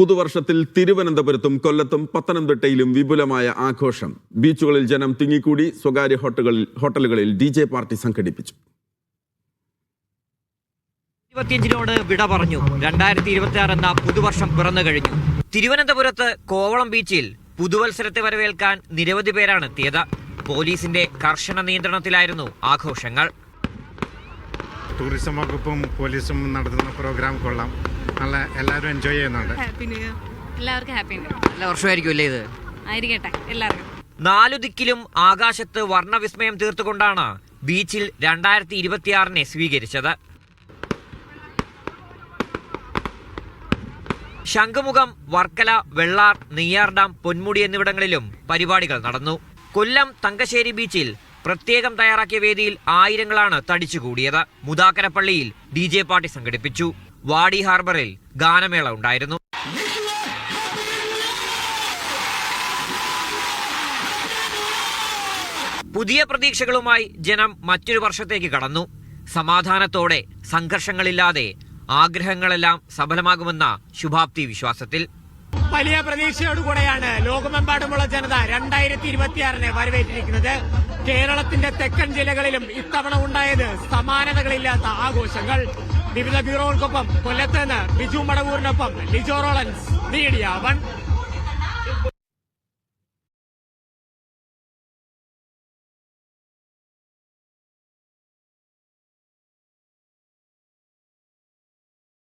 പുതുവർഷത്തിൽ തിരുവനന്തപുരത്തും കൊല്ലത്തും പത്തനംതിട്ടയിലും വിപുലമായ ആഘോഷം. ബീച്ചുകളിൽ ജനം തിങ്ങിക്കൂടി. സ്വകാര്യ ഹോട്ടലുകളിൽ DJ പാർട്ടി സംഘടിപ്പിച്ചു. 2025 വിട പറഞ്ഞു. 2026 എന്ന പുതുവർഷം പിറന്നു കഴിഞ്ഞു. തിരുവനന്തപുരത്ത് കോവളം ബീച്ചിൽ പുതുവത്സരത്തെ വരവേൽക്കാൻ നിരവധി പേരാണ് എത്തിയത്. പോലീസിന്റെ കർശന നിയന്ത്രണത്തിലായിരുന്നു ആഘോഷങ്ങൾ. ടൂറിസം വകുപ്പും പോലീസും നടത്തുന്ന പ്രോഗ്രാം കൊള്ളാം. നല്ല എല്ലാവരും എൻജോയ് ചെയ്യുന്നുണ്ട്. എല്ലാവർക്കും ഹാപ്പി ന്യൂ ഇയർ. നല്ല വർഷമായിരിക്കും അല്ലേ ഇത്? ആയിരിക്കട്ടെ എല്ലാവർക്കും. 4 ദിക്കിലും ആകാശത്ത് വർണ്ണവിസ്മയം തീർത്തുകൊണ്ടാണ് ബീച്ചിൽ 2026 സ്വീകരിച്ചത്. ശംഖുമുഖം, വർക്കല, വെള്ളാർ, നെയ്യാർ ഡാം, പൊന്മുടി എന്നിവിടങ്ങളിലും പരിപാടികൾ നടന്നു. കൊല്ലം തങ്കശ്ശേരി ബീച്ചിൽ പ്രത്യേകം തയ്യാറാക്കിയ വേദിയിൽ ആയിരങ്ങളാണ് തടിച്ചുകൂടിയത്. മുതാക്കരപ്പള്ളിയിൽ DJ പാർട്ടി സംഘടിപ്പിച്ചു. വാടി ഹാർബറിൽ ഗാനമേള ഉണ്ടായിരുന്നു. പുതിയ പ്രതീക്ഷകളുമായി ജനം മറ്റൊരു വർഷത്തേക്ക് കടന്നു. സമാധാനത്തോടെ, സംഘർഷങ്ങളില്ലാതെ ആഗ്രഹങ്ങളെല്ലാം സഫലമാകുമെന്ന ശുഭാപ്തി വിശ്വാസത്തിൽ. വലിയ പ്രതീക്ഷയോടുകൂടെയാണ് ലോകമെമ്പാടുമുള്ള ജനത 2026 വരവേറ്റിരിക്കുന്നത്. കേരളത്തിന്റെ തെക്കൻ ജില്ലകളിലും ഇത്തവണ ഉണ്ടായത് സമാനതകളില്ലാത്ത ആഘോഷങ്ങൾ. വിവിധ ബ്യൂറോകൾക്കൊപ്പം കൊല്ലത്ത് നിന്ന് ബിജു മടവൂരിനൊപ്പം ലിജോ റോളൻസ്, മീഡിയ 1.